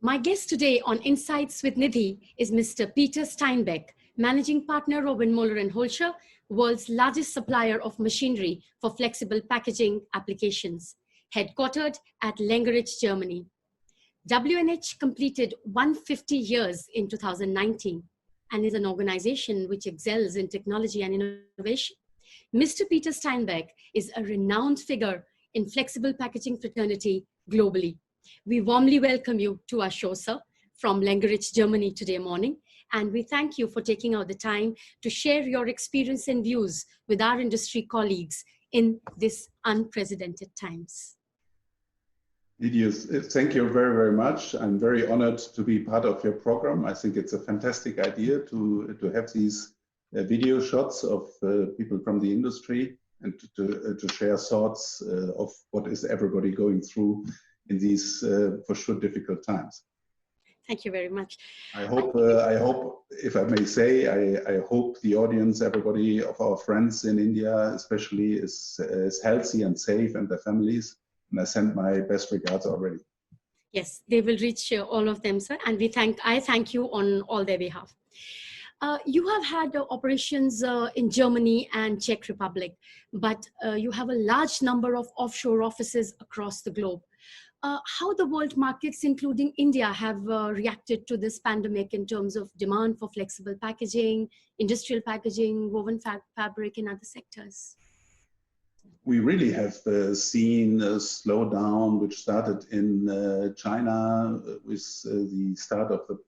My guest today on Insights with Nidhi is Mr. Peter Steinbeck, Managing Partner of Windmöller Hölscher, world's largest supplier of machinery for flexible packaging applications, headquartered at Lengerich, Germany. WNH completed 150 years in 2019 and is an organization which excels in technology and innovation. Mr. Peter Steinbeck is a renowned figure in flexible packaging fraternity globally. We warmly welcome you to our show, sir, from Lengerich, Germany today morning. And we thank you for taking out the time to share your experience and views with our industry colleagues in this unprecedented times. Nidhi, thank you very, very much. I'm very honored to be part of your program. I think it's a fantastic idea to have these video shots of people from the industry and to share thoughts of what is everybody going through in these, for sure, difficult times. Thank you very much. I hope, if I may say, I hope the audience, everybody of our friends in India especially, is healthy and safe, and their families. And I send my best regards already. Yes, they will reach all of them, sir. And I thank you on all their behalf. You have had operations in Germany and Czech Republic, but you have a large number of offshore offices across the globe. How the world markets, including India, have reacted to this pandemic in terms of demand for flexible packaging, industrial packaging, woven fabric, and other sectors? We really have seen a slowdown, which started in China with the start of the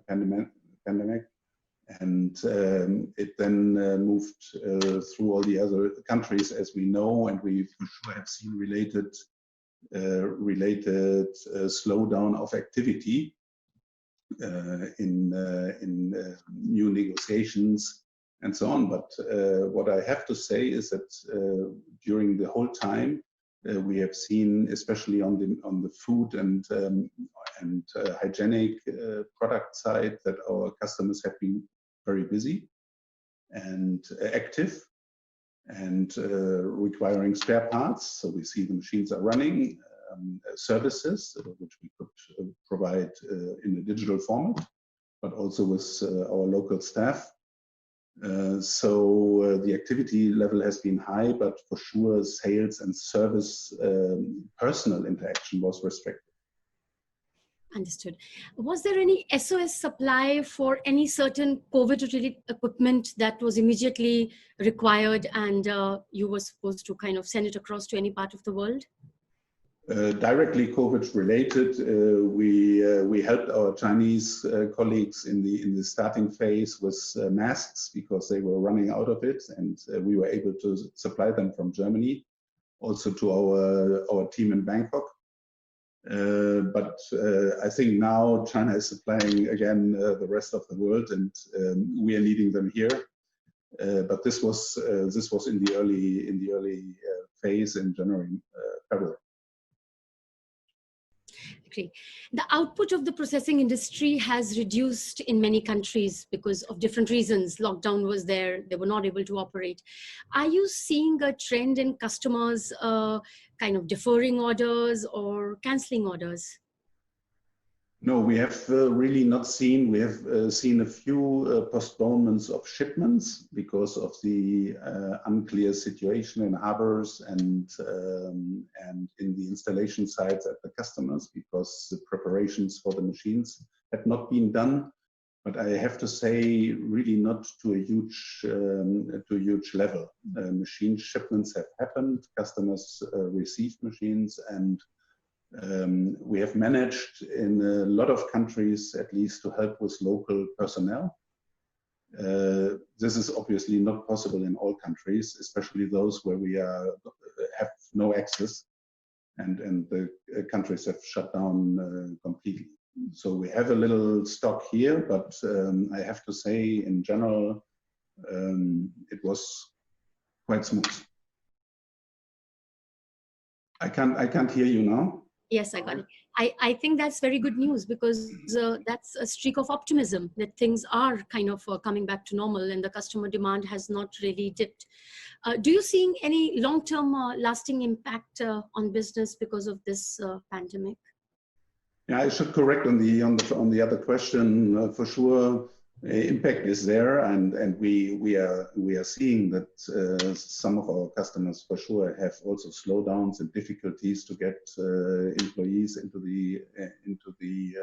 pandemic. And it then moved through all the other countries, as we know, and we for sure have seen related slowdown of activity in new negotiations and so on. But what I have to say is that during the whole time we have seen, especially on the food and hygienic product side, that our customers have been very busy and active and requiring spare parts. So we see the machines are running, services which we could provide in a digital format, but also with our local staff. So the activity level has been high, but for sure sales and service personal interaction was restricted. Understood. Was there any SOS supply for any certain COVID-related equipment that was immediately required and you were supposed to kind of send it across to any part of the world? Directly COVID related, we helped our Chinese colleagues in the starting phase with masks because they were running out of it, and we were able to supply them from Germany, also to our team in Bangkok. But I think now China is supplying again the rest of the world, and we are needing them here. But this was in the early phase in January, February. Okay. The output of the processing industry has reduced in many countries because of different reasons. Lockdown was there, they were not able to operate. Are you seeing a trend in customers kind of deferring orders or cancelling orders? No, we have really not seen. We have seen a few postponements of shipments because of the unclear situation in harbors and in the installation sites at the customers, because the preparations for the machines had not been done. But I have to say, really not to a huge level. Machine shipments have happened. Customers received machines, and we have managed in a lot of countries at least to help with local personnel. This is obviously not possible in all countries, especially those where we have no access and the countries have shut down completely. So we have a little stock here, but I have to say in general it was quite smooth. I can't hear you now. Yes, I got it. I think that's very good news, because that's a streak of optimism that things are kind of coming back to normal and the customer demand has not really dipped. Do you see any long-term lasting impact on business because of this pandemic? Yeah, I should correct on the other question. For sure, impact is there, and we are seeing that some of our customers for sure have also slowdowns and difficulties to get employees into the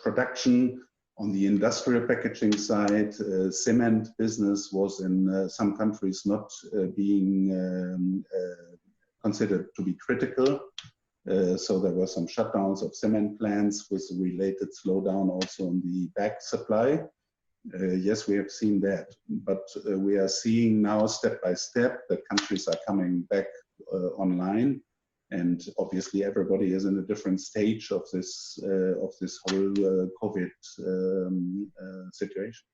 production. On the industrial packaging side, cement business was in some countries not being considered to be critical. So there were some shutdowns of cement plants with related slowdown also on the bag supply. Yes, we have seen that, but we are seeing now step by step that countries are coming back online. And obviously, everybody is in a different stage of this whole COVID situation.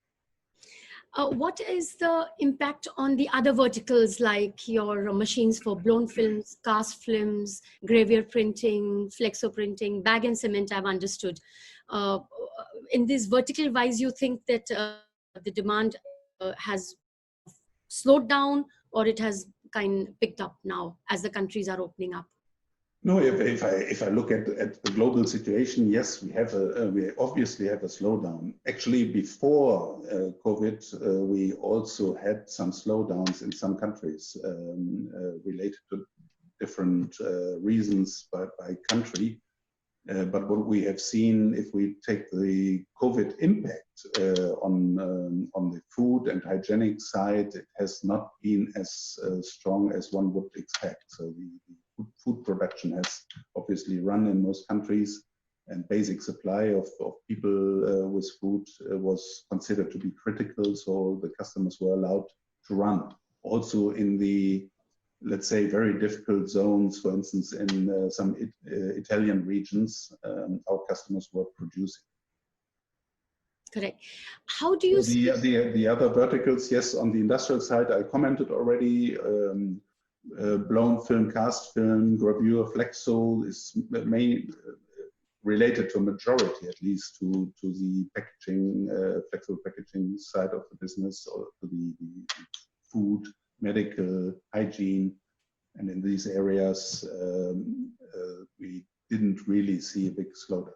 What is the impact on the other verticals, like your machines for blown films, cast films, gravure printing, flexo printing, bag and cement? I've understood. In this vertical wise, you think that the demand has slowed down, or it has kind of picked up now as the countries are opening up? No, if I look at the global situation, yes, we obviously have a slowdown. Actually, before COVID, we also had some slowdowns in some countries related to different reasons by country. But what we have seen, if we take the COVID impact on the food and hygienic side, it has not been as strong as one would expect. So the food production has obviously run in most countries, and basic supply of people with food was considered to be critical, so the customers were allowed to run. Also in the, let's say, very difficult zones, for instance, in some Italian regions, our customers were producing. Correct. How do you see the other verticals? Yes, on the industrial side, I commented already. Blown film, cast film, gravure, flexo is mainly related to a majority, at least, to the packaging, flexible packaging side of the business, or to the food, medical, hygiene. And in these areas, we didn't really see a big slowdown.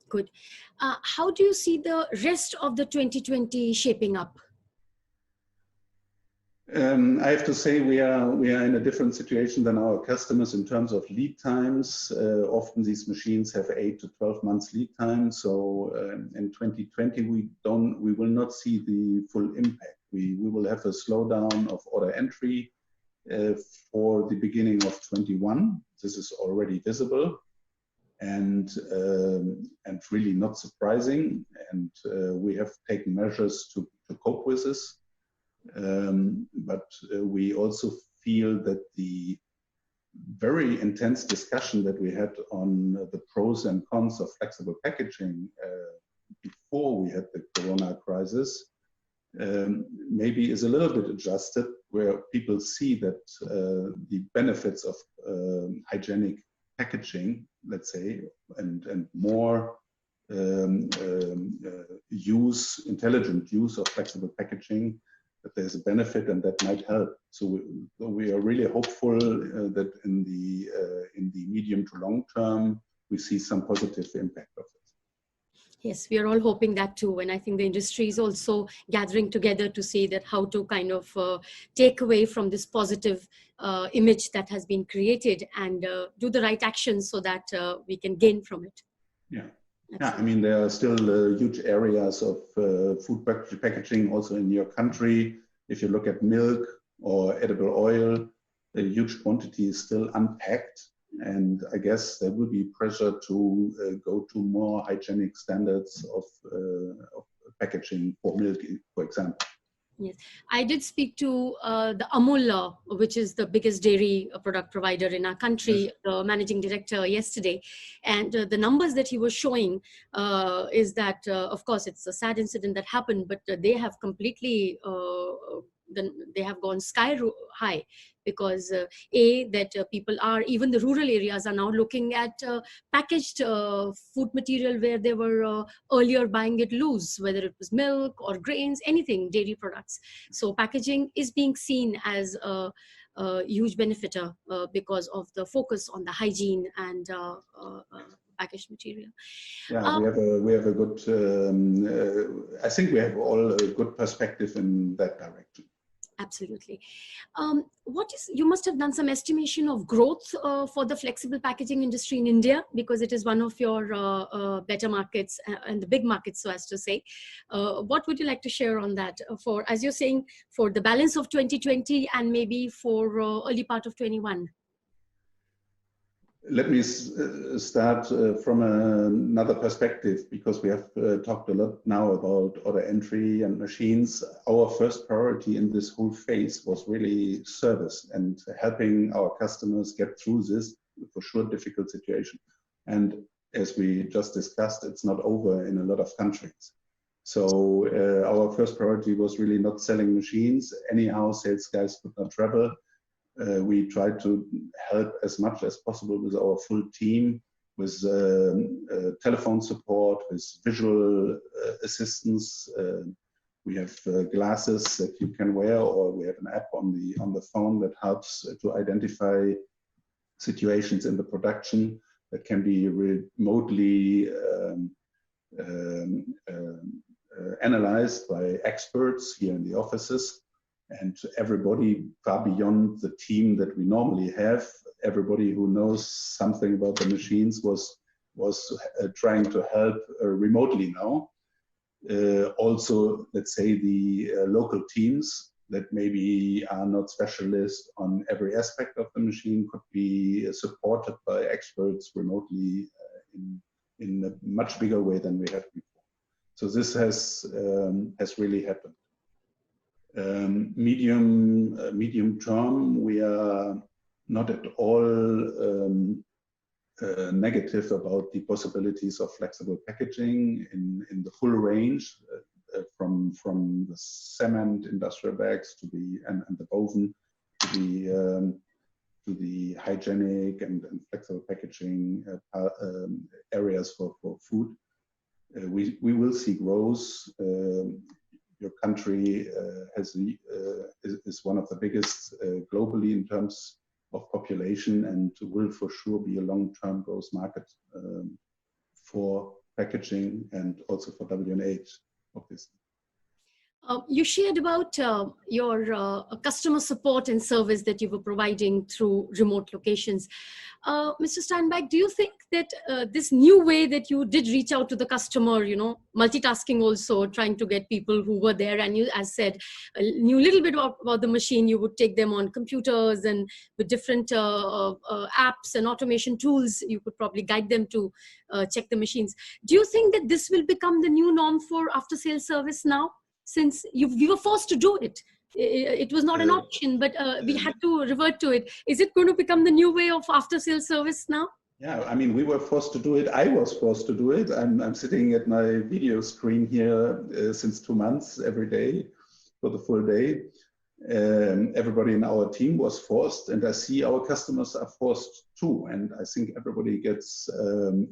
Good. How do you see the rest of the 2020 shaping up? I have to say we are in a different situation than our customers in terms of lead times. Often these machines have 8 to 12 months lead time. So in 2020 we will not see the full impact. We will have a slowdown of order entry for the beginning of 21. This is already visible and really not surprising. And we have taken measures to cope with this. But we also feel that the very intense discussion that we had on the pros and cons of flexible packaging before we had the Corona crisis maybe is a little bit adjusted, where people see that the benefits of hygienic packaging, let's say, and more intelligent use of flexible packaging, that there's a benefit and that might help. So we are really hopeful that in the medium to long term, we see some positive impact of it. Yes, we are all hoping that too. And I think the industry is also gathering together to see that how to kind of take away from this positive image that has been created and do the right actions so that we can gain from it. Yeah. Yeah, I mean, there are still huge areas of food packaging also in your country. If you look at milk or edible oil, a huge quantity is still unpacked. And I guess there will be pressure to go to more hygienic standards of packaging for milk, for example. Yes, I did speak to the Amul, which is the biggest dairy product provider in our country, yes, the managing director yesterday. And the numbers that he was showing is that, of course, it's a sad incident that happened, but they have completely, they have gone sky high because people are, even the rural areas are now looking at packaged food material where they were earlier buying it loose, whether it was milk or grains, anything, dairy products. So packaging is being seen as a huge benefiter because of the focus on the hygiene and packaged material. Yeah, we have a good. I think we have all a good perspective in that direction. Absolutely. You must have done some estimation of growth for the flexible packaging industry in India, because it is one of your better markets and the big markets, so as to say. What would you like to share on that for, as you're saying, for the balance of 2020 and maybe for early part of 21? Let me start from another perspective, because we have talked a lot now about order entry and machines. Our first priority in this whole phase was really service and helping our customers get through this, for sure, difficult situation. And as we just discussed, it's not over in a lot of countries. So our first priority was really not selling machines. Anyhow, sales guys could not travel. We tried to help as much as possible with our full team, with telephone support, with visual assistance. We have glasses that you can wear, or we have an app on the phone that helps to identify situations in the production that can be remotely analyzed by experts here in the offices. And everybody far beyond the team that we normally have, everybody who knows something about the machines was trying to help remotely now. Also, let's say the local teams that maybe are not specialists on every aspect of the machine could be supported by experts remotely in a much bigger way than we had before. So this has really happened. Medium term, we are not at all negative about the possibilities of flexible packaging in the full range, from the cement industrial bags to the woven to the hygienic and flexible packaging areas for food. We will see growth. Your country is one of the biggest globally in terms of population, and will for sure be a long-term growth market for packaging and also for WNH, obviously. You shared about your customer support and service that you were providing through remote locations. Mr. Steinbeck, do you think that this new way that you did reach out to the customer, multitasking also, trying to get people who were there, and you, as said, knew a little bit about the machine, you would take them on computers and with different apps and automation tools, you could probably guide them to check the machines. Do you think that this will become the new norm for after-sales service now? Since we were forced to do it. It was not an option, but we had to revert to it. Is it going to become the new way of after-sales service now? Yeah, I mean, we were forced to do it. I was forced to do it. I'm sitting at my video screen here since 2 months every day for the full day. Everybody in our team was forced, and I see our customers are forced too. And I think everybody gets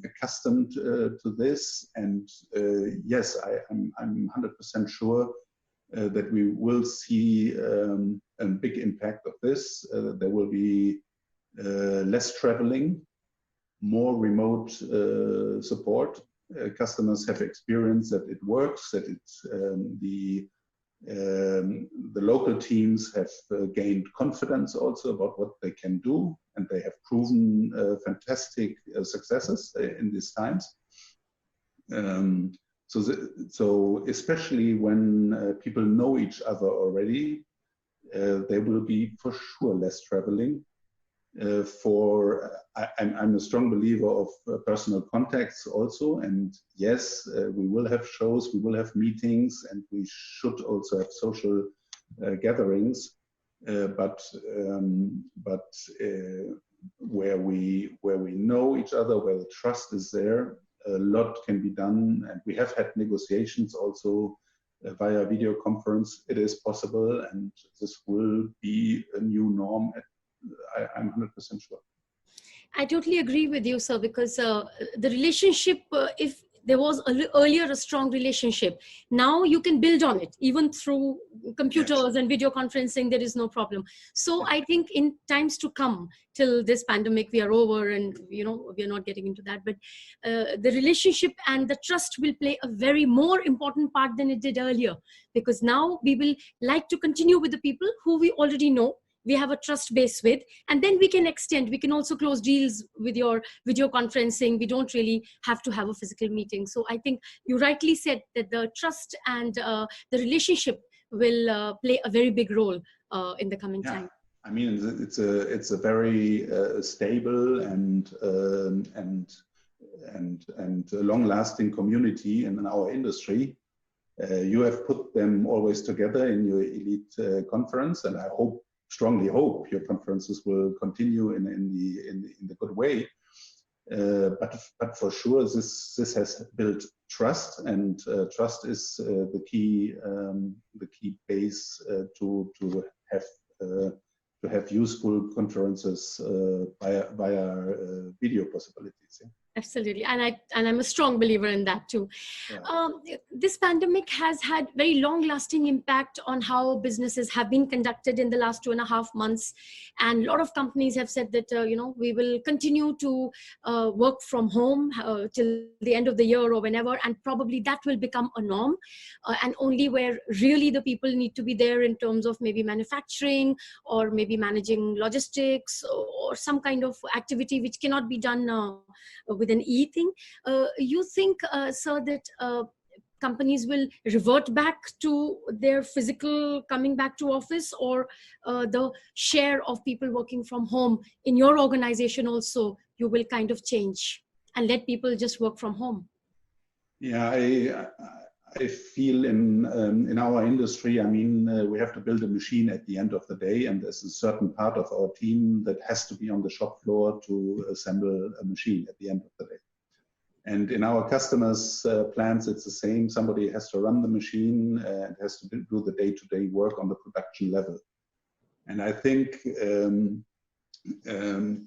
accustomed to this. And yes, I'm 100% sure that we will see a big impact of this. There will be less traveling, more remote support. Customers have experienced that it works, that it's the local teams have gained confidence also about what they can do, and they have proven fantastic successes in these times. So especially when people know each other already, there will be for sure less traveling. I'm a strong believer of personal contacts also, and yes, we will have shows, we will have meetings, and we should also have social gatherings. But where we know each other, where the trust is there, a lot can be done, and we have had negotiations also via video conference. It is possible, and this will be a new norm. I'm 100% sure. I totally agree with you, sir, because the relationship, if there was earlier a strong relationship. Now you can build on it, even through computers and video conferencing, there is no problem. So I think in times to come, till this pandemic we are over, and we are not getting into that, but the relationship and the trust will play a very more important part than it did earlier, because now we will like to continue with the people who we already know, we have a trust base with, and then we can extend. We can also close deals with your video conferencing. We don't really have to have a physical meeting. So I think you rightly said that the trust and the relationship will play a very big role in the coming time. I mean, it's a very stable and long-lasting community in our industry. You have put them always together in your elite conference, and I strongly hope your conferences will continue in the good way. But for sure, this has built trust, and trust is the key base to have useful conferences via video possibilities. Yeah? Absolutely, and I'm a strong believer in that too. Yeah. This pandemic has had very long-lasting impact on how businesses have been conducted in the last 2.5 months, and a lot of companies have said that we will continue to work from home till the end of the year or whenever, and probably that will become a norm, and only where really the people need to be there in terms of maybe manufacturing or maybe managing logistics or some kind of activity which cannot be done with an e-thing. You think, sir, that companies will revert back to their physical coming back to office, or the share of people working from home in your organization also, you will kind of change and let people just work from home? Yeah, I feel in our industry, I mean, we have to build a machine at the end of the day, and there's a certain part of our team that has to be on the shop floor to assemble a machine at the end of the day. And in our customers' plants, it's the same. Somebody has to run the machine and has to do the day-to-day work on the production level. And I think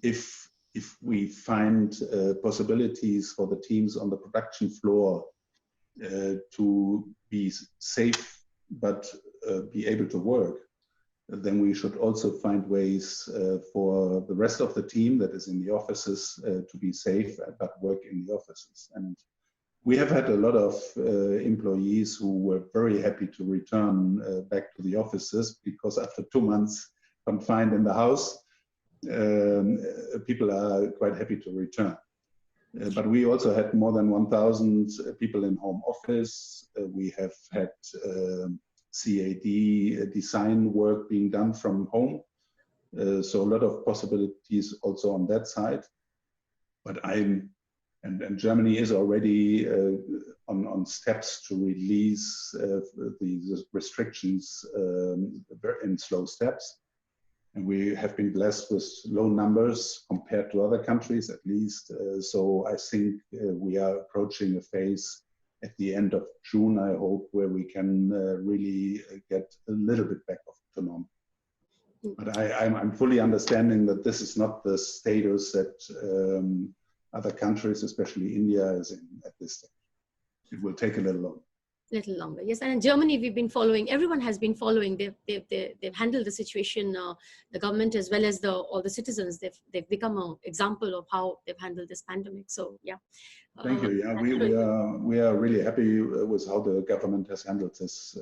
if we find possibilities for the teams on the production floor to be safe but be able to work, then we should also find ways for the rest of the team that is in the offices to be safe but work in the offices. And we have had a lot of employees who were very happy to return back to the offices, because after 2 months confined in the house, people are quite happy to return. But we also had more than 1,000 people in home office. We have had CAD design work being done from home. So a lot of possibilities also on that side. But and Germany is already on steps to release the restrictions in slow steps. And we have been blessed with low numbers compared to other countries, at least. So I think we are approaching a phase at the end of June, I hope, where we can really get a little bit back to normal. But I'm fully understanding that this is not the status that other countries, especially India, is in at this stage. It will take a little longer. Yes. And in Germany, we've been following, everyone has been following, they've handled the situation, the government as well as all the citizens, they've become an example of how they've handled this pandemic. So yeah. Thank you. Yeah, we are really happy with how the government has handled this,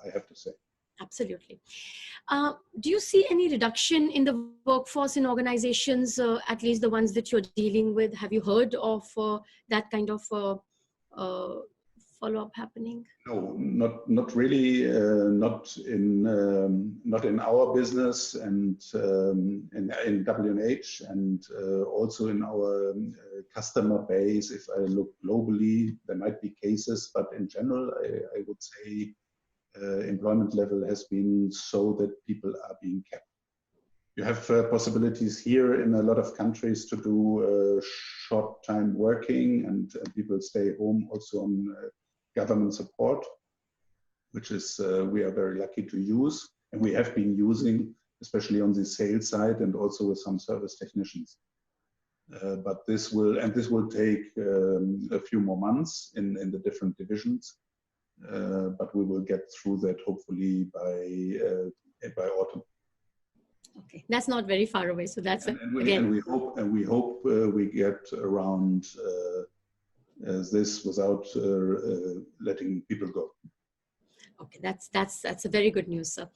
I have to say. Absolutely. Do you see any reduction in the workforce in organizations, at least the ones that you're dealing with? Have you heard of that kind of follow-up happening? No, not really. Not in our business, and in W&H, and also in our customer base. If I look globally, there might be cases, but in general, I would say employment level has been so that people are being kept. You have possibilities here in a lot of countries to do short-time working, and people stay home also on government support, which is we are very lucky to use, and we have been using, especially on the sales side and also with some service technicians. but this will take a few more months in the different divisions. But we will get through that hopefully by autumn. Okay, that's not very far away. So that's we hope we get around this without letting people go. Okay, that's a very good news, sir.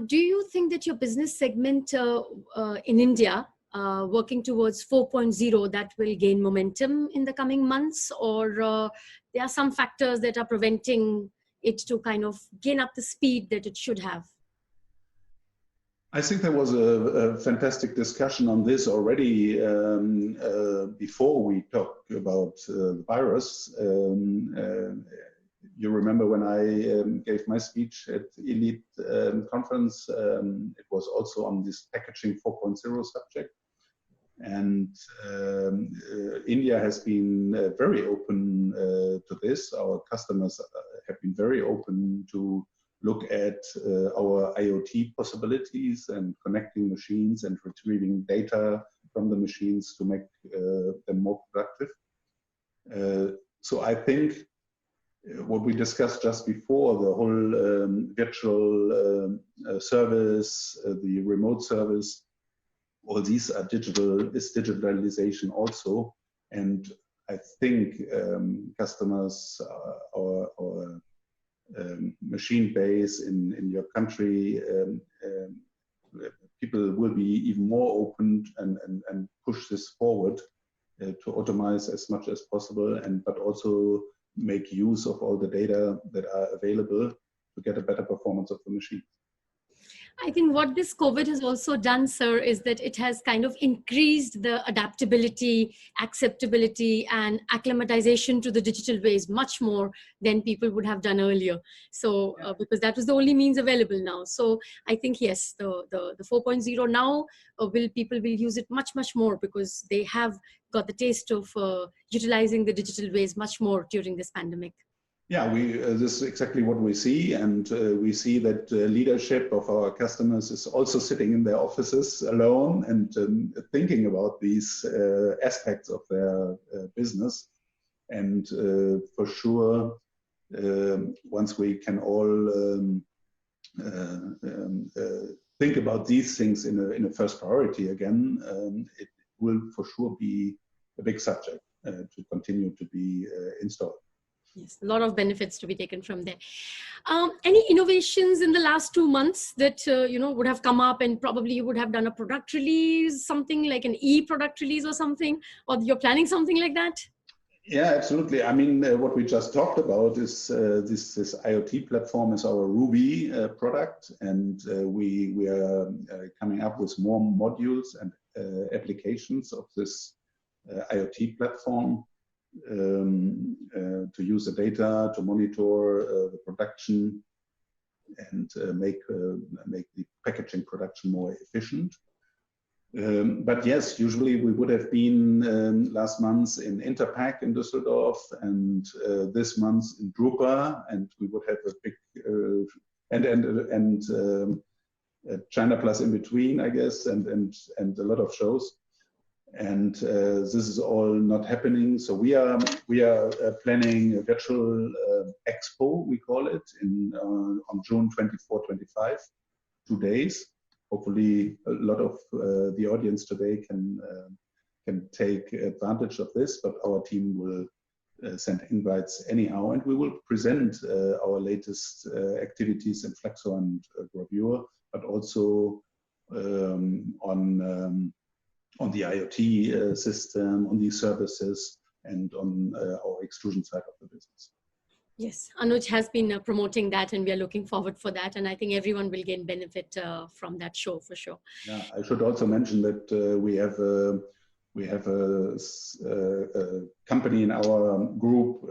Do you think that your business segment in India, working towards 4.0, that will gain momentum in the coming months, or there are some factors that are preventing it to kind of gain up the speed that it should have? I think there was a fantastic discussion on this already before we talked about the virus. You remember when I gave my speech at Elite conference, it was also on this packaging 4.0 subject. And India has been very open to this. Our customers have been very open to look at our IoT possibilities and connecting machines and retrieving data from the machines to make them more productive. So I think what we discussed just before, the whole virtual service, the remote service, all these are digitalization also. And I think customers, our machine base in your country, people will be even more open and push this forward to automate as much as possible, but also make use of all the data that are available to get a better performance of the machine. I think what this COVID has also done, sir, is that it has kind of increased the adaptability, acceptability, and acclimatization to the digital ways much more than people would have done earlier. So, because that was the only means available now. So, I think yes, the 4.0 now people will use it much more because they have got the taste of utilizing the digital ways much more during this pandemic. Yeah, this is exactly what we see, and we see that leadership of our customers is also sitting in their offices alone and thinking about these aspects of their business. And for sure, once we can all think about these things in a first priority again, it will for sure be a big subject to continue to be installed. Yes, a lot of benefits to be taken from there. Any innovations in the last 2 months that would have come up, and probably you would have done a product release, something like an e-product release or something, or you're planning something like that? Yeah, absolutely. I mean, what we just talked about is this IoT platform is our Ruby product, and we are coming up with more modules and applications of this IoT platform. To use the data to monitor the production and make the packaging production more efficient. But yes, usually we would have been last month in Interpack in Düsseldorf, and this month in Drupa, and we would have a big and China Plus in between, I guess, and a lot of shows. And this is all not happening. So we are planning a virtual expo, we call it, on June 24-25, 2 days. Hopefully, a lot of the audience today can take advantage of this. But our team will send invites anyhow, and we will present our latest activities in flexo and gravure, but also on the IoT system, on these services, and on our extrusion side of the business. Yes, Anuj has been promoting that, and we are looking forward for that. And I think everyone will gain benefit from that show for sure. Yeah, I should also mention that we have a company in our group,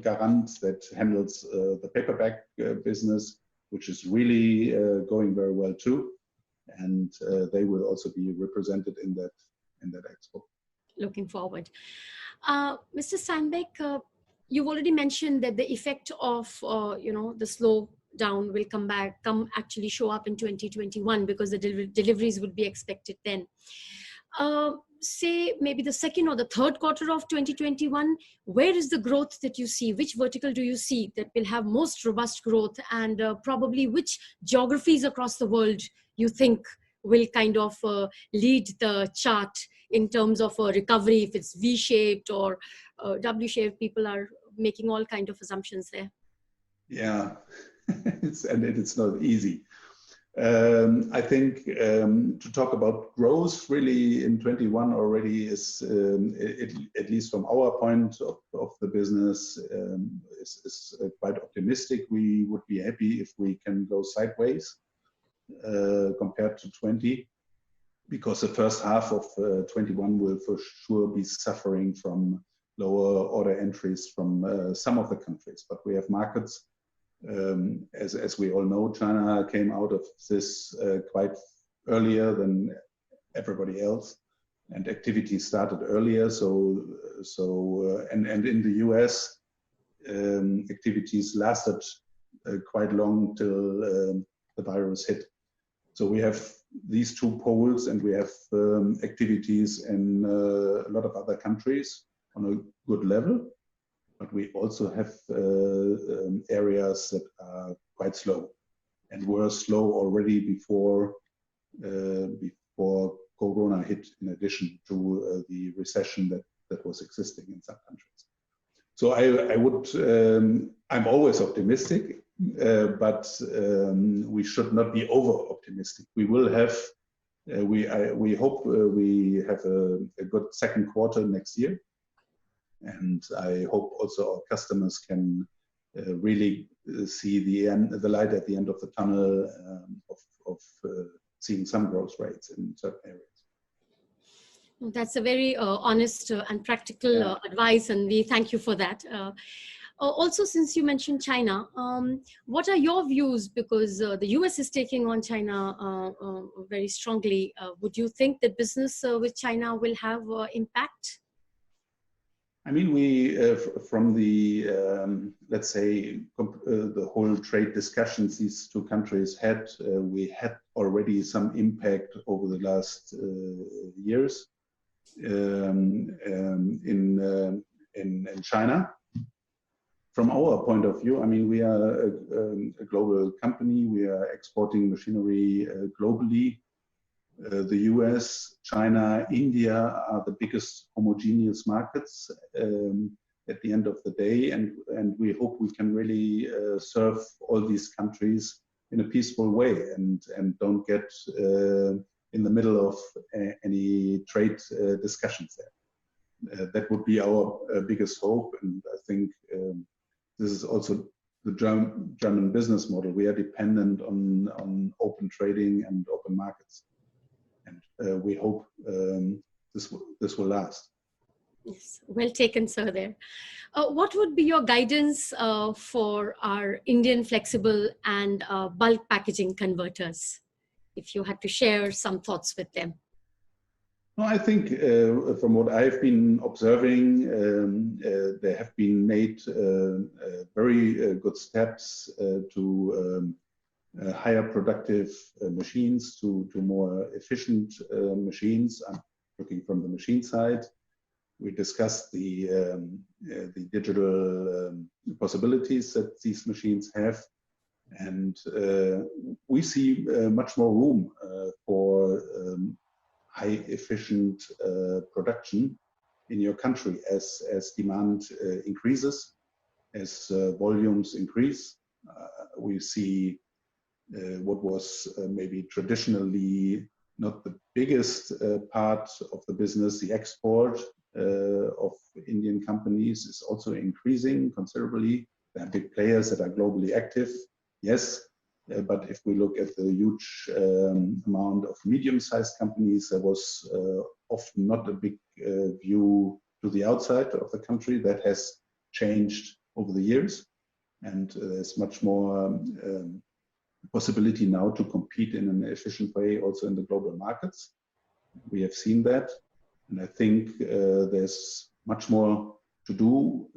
Garant, that handles the paperback business, which is really going very well too. And they will also be represented in that expo. Looking forward. Mr. Steinbeck, you've already mentioned that the effect of the slowdown will actually show up in 2021 because the deliveries would be expected then. say maybe the second or the third quarter of 2021, where is the growth that you see? Which vertical do you see that will have most robust growth, and probably which geographies across the world you think will kind of lead the chart in terms of a recovery, if it's V-shaped or W-shaped? People are making all kinds of assumptions there. Yeah, it's not easy. I think to talk about growth really in 21 already is, at least from our point of the business, is quite optimistic. We would be happy if we can go sideways compared to 20, because the first half of 21 will for sure be suffering from lower order entries from some of the countries. But we have markets, as we all know, China came out of this quite earlier than everybody else, and activity started earlier. And in the US, activities lasted quite long till the virus hit. So we have these two poles, and we have activities in a lot of other countries on a good level. But we also have areas that are quite slow, and were slow already before Corona hit, in addition to the recession that was existing in some countries. So I'm always optimistic, but we should not be over optimistic. We will have, we hope we have a good second quarter next year. And I hope also our customers can really see the light at the end of the tunnel of seeing some growth rates in certain areas. That's a very honest and practical advice, and we thank you for that. Also, since you mentioned China, what are your views? Because the US is taking on China very strongly. Would you think that business with China will have impact? I mean, we, from the, let's say, the whole trade discussions these two countries had, we had already some impact over the last years in China. From our point of view, I mean, we are a global company. We are exporting machinery globally. The US, China, India are the biggest homogeneous markets at the end of the day, and we hope we can really serve all these countries in a peaceful way, and don't get in the middle of any trade discussions there. That would be our biggest hope, and I think this is also the German business model. We are dependent on open trading and open markets. And we hope this will last. Yes, well taken, sir, there. What would be your guidance for our Indian flexible and bulk packaging converters, if you had to share some thoughts with them? Well, I think from what I've been observing, there have been made very good steps to higher productive machines, to more efficient machines. I'm looking from the machine side. We discussed the digital possibilities that these machines have, and we see much more room for high efficient production in your country as demand increases, as volumes increase. We see what was maybe traditionally not the biggest part of the business, the export of Indian companies, is also increasing considerably. There are big players that are globally active, yes, but if we look at the huge amount of medium-sized companies, there was often not a big view to the outside of the country. That has changed over the years, and there's much more possibility now to compete in an efficient way also in the global markets. We have seen that, and I think there's much more to do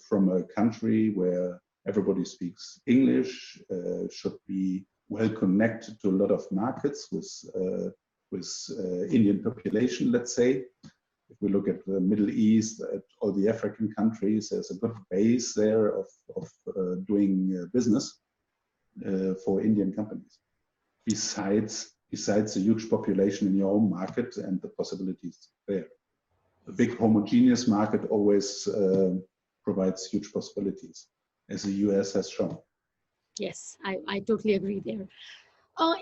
from a country where everybody speaks English, should be well connected to a lot of markets with with Indian population, let's say. If we look at the Middle East, at all the African countries, there's a good base there of doing business for Indian companies. Besides the huge population in your home market and the possibilities there. A big homogeneous market always provides huge possibilities, as the US has shown. Yes, I totally agree there.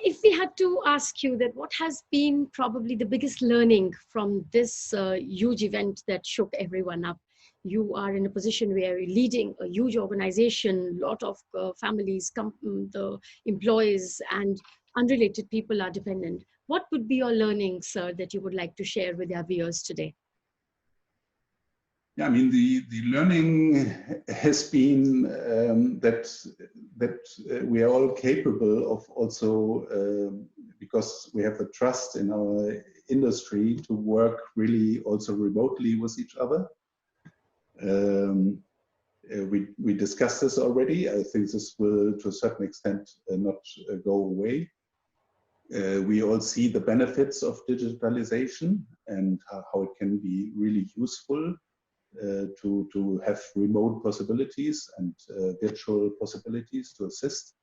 If we had to ask you that, what has been probably the biggest learning from this huge event that shook everyone up? You are in a position where you're leading a huge organization, lot of families, the employees and unrelated people are dependent. What would be your learnings, sir, that you would like to share with our viewers today? Yeah, I mean, the learning has been that we are all capable of also, because we have the trust in our industry, to work really also remotely with each other. We discussed this already. I think this will, to a certain extent, not go away. We all see the benefits of digitalization and how it can be really useful to have remote possibilities and virtual possibilities to assist.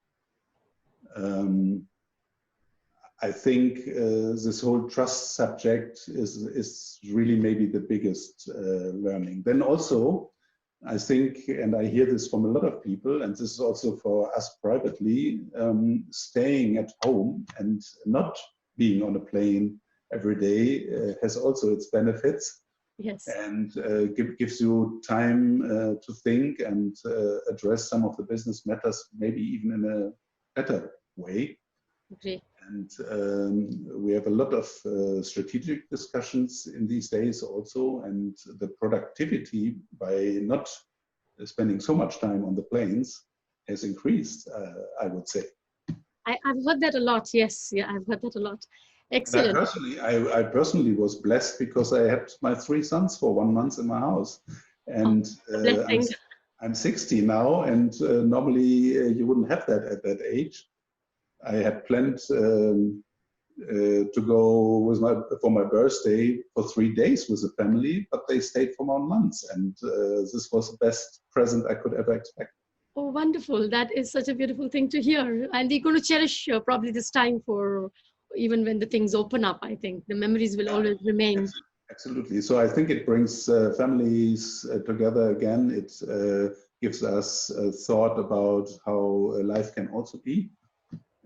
I think this whole trust subject is really maybe the biggest learning. Then also, I think, and I hear this from a lot of people, and this is also for us privately, staying at home and not being on a plane every day has also its benefits. Yes. And gives you time to think and address some of the business matters, maybe even in a better way. Okay. And we have a lot of strategic discussions in these days also, and the productivity by not spending so much time on the planes has increased, I would say. I've heard that a lot. Yes, yeah, I've heard that a lot. Excellent. I personally was blessed because I had my 3 sons for 1 month in my house, and I'm 60 now, and normally you wouldn't have that at that age. I had planned to go for my birthday for 3 days with the family, but they stayed for 1 month, and this was the best present I could ever expect. Oh, wonderful. That is such a beautiful thing to hear. And you're going to cherish probably this time for even when the things open up. I think the memories will always remain. Absolutely. So I think it brings families together again. It gives us a thought about how life can also be.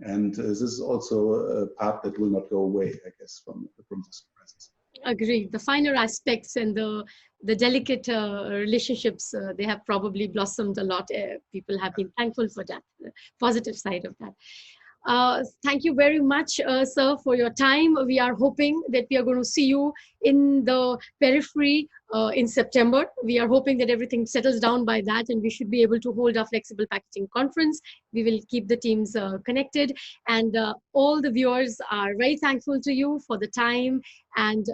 And this is also a part that will not go away, I guess, from this crisis. Agreed. The finer aspects and the delicate relationships, they have probably blossomed a lot. People have been thankful for that, the positive side of that. Thank you very much, sir, for your time. We are hoping that we are going to see you in the periphery in September. We are hoping that everything settles down by that, and we should be able to hold our flexible packaging conference. We will keep the teams connected, and all the viewers are very thankful to you for the time and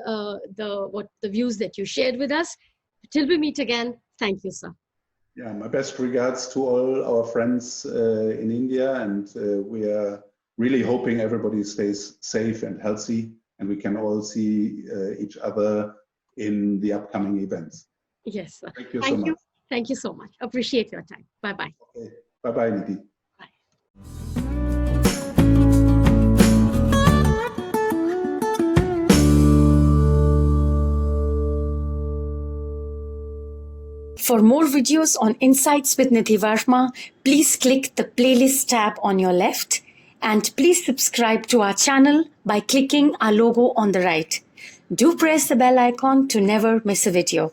the views that you shared with us. Till we meet again, thank you, sir. Yeah, my best regards to all our friends in India, and we are really hoping everybody stays safe and healthy, and we can all see each other in the upcoming events. Yes, sir. Thank you so much. Thank you so much. Appreciate your time. Bye-bye. Okay. Bye-bye, Nidhi. For more videos on Insights with Nidhi Verma, please click the playlist tab on your left, and please subscribe to our channel by clicking our logo on the right. Do press the bell icon to never miss a video.